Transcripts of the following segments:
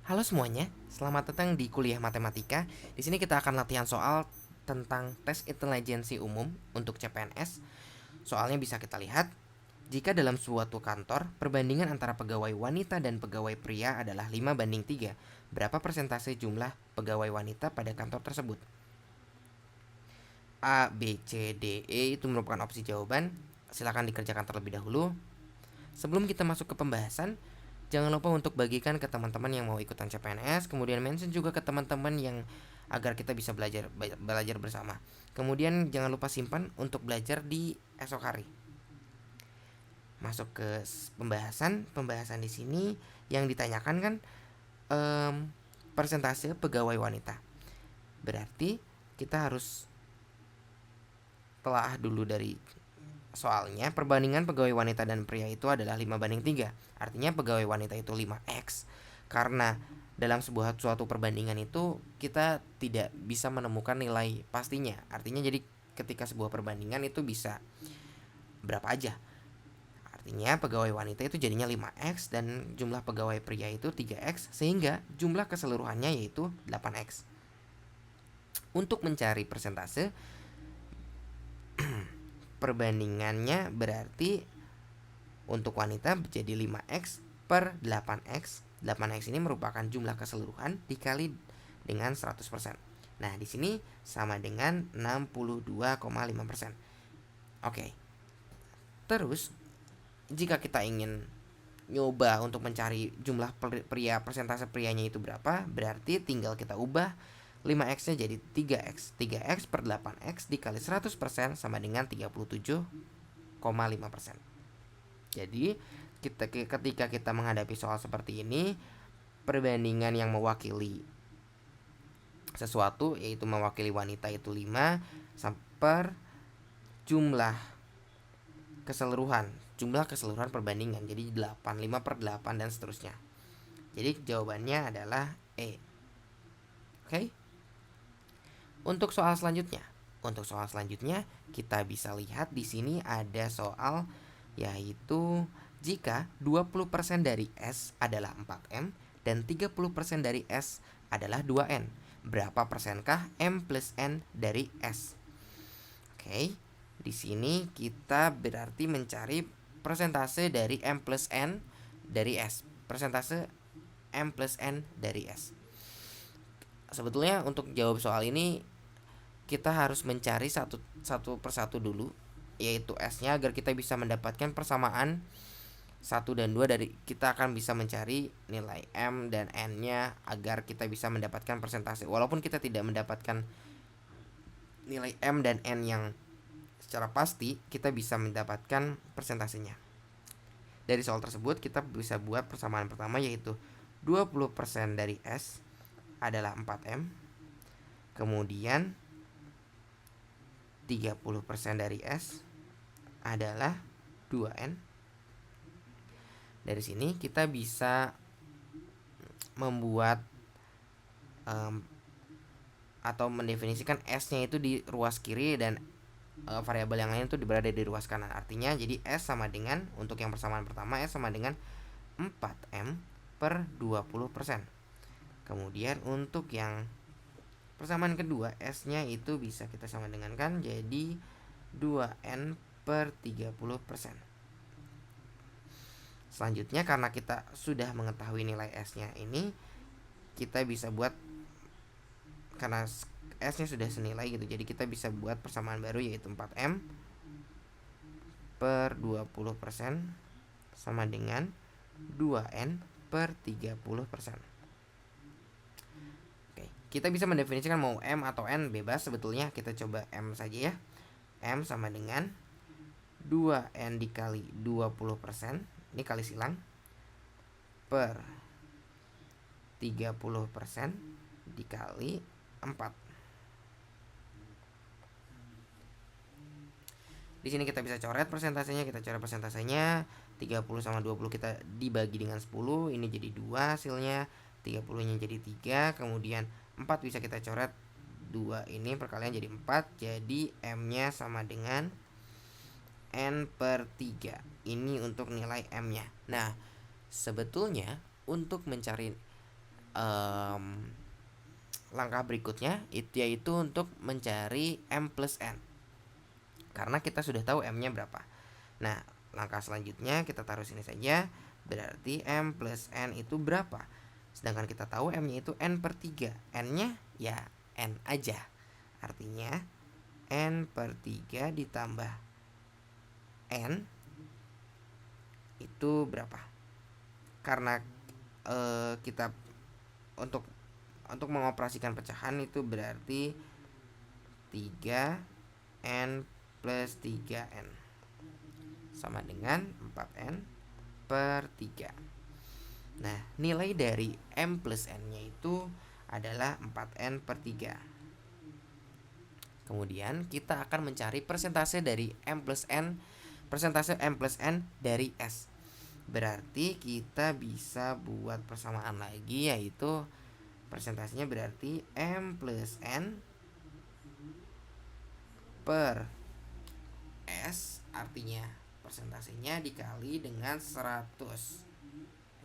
Halo semuanya, selamat datang di kuliah matematika. Di sini kita akan latihan soal tentang tes intelijensi umum untuk CPNS. Soalnya bisa kita lihat, jika dalam suatu kantor, perbandingan antara pegawai wanita dan pegawai pria adalah 5:3, berapa persentase jumlah pegawai wanita pada kantor tersebut? A, B, C, D, E itu merupakan opsi jawaban. Silakan dikerjakan terlebih dahulu. Sebelum kita masuk ke pembahasan, jangan lupa untuk bagikan ke teman-teman yang mau ikutan CPNS, kemudian mention juga ke teman-teman yang agar kita bisa belajar bersama. Kemudian jangan lupa simpan untuk belajar di esok hari. Masuk ke pembahasan di sini yang ditanyakan kan persentase pegawai wanita. Berarti kita harus telah dulu dari soalnya perbandingan pegawai wanita dan pria itu adalah 5:3. Artinya pegawai wanita itu 5x. Karena dalam suatu perbandingan itu kita tidak bisa menemukan nilai pastinya. Artinya jadi ketika sebuah perbandingan itu bisa berapa aja. Artinya pegawai wanita itu jadinya 5x dan jumlah pegawai pria itu 3x sehingga jumlah keseluruhannya yaitu 8x. Untuk mencari persentase perbandingannya berarti untuk wanita menjadi 5x per 8x. 8x ini merupakan jumlah keseluruhan dikali dengan 100%. Nah, di sini sama dengan 62,5%. Oke. Terus, jika kita ingin nyoba untuk mencari jumlah persentase prianya itu berapa, berarti tinggal kita ubah 5x-nya jadi 3x. 3x per 8x dikali 100% sama dengan 37,5%. Jadi ketika kita menghadapi soal seperti ini, perbandingan yang mewakili sesuatu yaitu mewakili wanita itu 5 per jumlah keseluruhan perbandingan jadi 8, 5 per 8 dan seterusnya. Jadi jawabannya adalah E. Oke. Untuk soal selanjutnya kita bisa lihat di sini ada soal yaitu jika 20% dari S adalah 4M dan 30% dari S adalah 2N, berapa persenkah M plus N dari S? Oke, di sini kita berarti mencari persentase dari M plus N dari S. Persentase M plus N dari S. Sebetulnya untuk jawab soal ini kita harus mencari satu persatu dulu, yaitu S-nya agar kita bisa mendapatkan persamaan 1 dan 2 dari kita akan bisa mencari nilai M dan N-nya agar kita bisa mendapatkan persentase. Walaupun kita tidak mendapatkan nilai M dan N yang secara pasti, kita bisa mendapatkan persentasenya. Dari soal tersebut kita bisa buat persamaan pertama yaitu 20% dari S adalah 4M. Kemudian 30% dari S adalah 2N. Dari sini kita bisa membuat atau mendefinisikan S-nya itu di ruas kiri dan variabel yang lain itu berada di ruas kanan. Artinya jadi S sama dengan, untuk yang persamaan pertama, S sama dengan 4M per 20%. Kemudian untuk yang persamaan kedua, S-nya itu bisa kita sama dengan kan jadi 2N per 30%. Selanjutnya karena kita sudah mengetahui nilai S-nya ini, kita bisa buat, karena S-nya sudah senilai gitu, jadi kita bisa buat persamaan baru yaitu 4M per 20% sama dengan 2N per 30%. Oke, kita bisa mendefinisikan mau M atau N bebas sebetulnya. Kita coba M saja ya. M sama dengan 2N dikali 20%, ini kali silang, per 30% dikali 4. Di sini kita bisa coret persentasenya, 30 sama 20 kita dibagi dengan 10, ini jadi 2 hasilnya, 30-nya jadi 3, kemudian 4 bisa kita coret 2 ini perkalian jadi 4, jadi M-nya sama dengan N per 3. Ini untuk nilai M-nya. Nah, sebetulnya untuk mencari langkah berikutnya itu yaitu untuk mencari M plus N, karena kita sudah tahu M-nya berapa. Nah, langkah selanjutnya kita taruh sini saja, berarti M plus N itu berapa? Sedangkan kita tahu M-nya itu N per 3, N-nya ya N aja. Artinya N per 3 ditambah N itu berapa? Karena kita untuk mengoperasikan pecahan itu berarti 3N plus 3N sama dengan 4N per 3. Nah, nilai dari M plus N-nya itu adalah 4N per 3. Kemudian kita akan mencari persentase dari M plus N, persentase M plus N dari S. Berarti kita bisa buat persamaan lagi, yaitu persentasenya berarti M plus N per S, artinya persentasenya dikali dengan 100.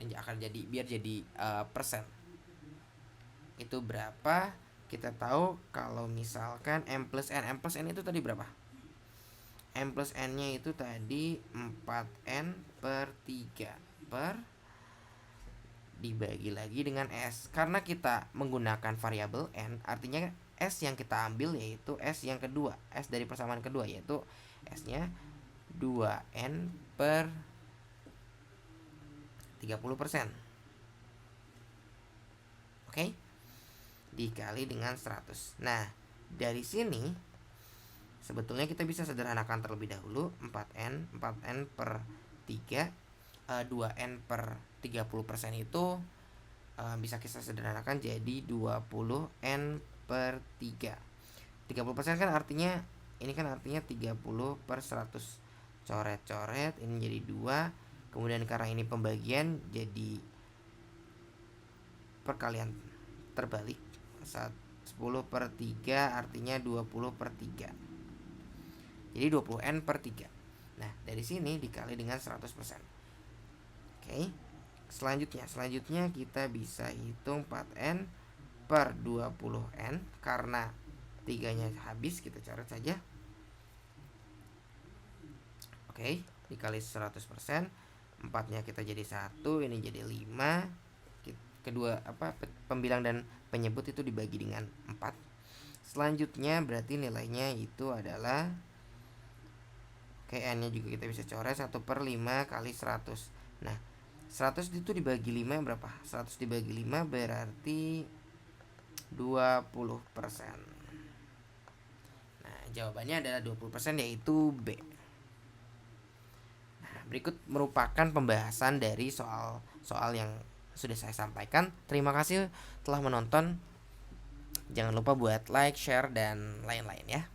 Ini akan jadi, biar jadi persen. Itu berapa? Kita tahu kalau misalkan M plus N itu tadi berapa? M plus N nya itu tadi 4N per 3 per dibagi lagi dengan S. Karena kita menggunakan variabel N, artinya S yang kita ambil yaitu S yang kedua, S dari persamaan kedua, yaitu S nya 2N per 30%. Oke? Dikali dengan 100. Nah, dari sini sebetulnya kita bisa sederhanakan terlebih dahulu. 4N per 3, 2N per 30% itu bisa kita sederhanakan jadi 20N per 3. 30% kan artinya, ini kan artinya 30 per 100. Coret-coret, ini jadi 2. Kemudian karena ini pembagian, jadi perkalian terbalik. 10 per 3 artinya 20 per 3. Jadi 20N per 3. Nah, dari sini dikali dengan 100%. Oke. Selanjutnya kita bisa hitung 4N per 20N. Karena 3-nya habis, kita coret saja. Oke, dikali 100%. 4-nya kita jadi 1, ini jadi 5. Kedua pembilang dan penyebut itu dibagi dengan 4. Selanjutnya berarti nilainya itu adalah, N-nya juga kita bisa coret, 1 per 5 kali 100. Nah, 100 itu dibagi 5 berapa? 100 dibagi 5 berarti 20%. Nah, jawabannya adalah 20%, yaitu B. Nah, berikut merupakan pembahasan dari soal yang sudah saya sampaikan. Terima kasih telah menonton. Jangan lupa buat like, share, dan lain-lain ya.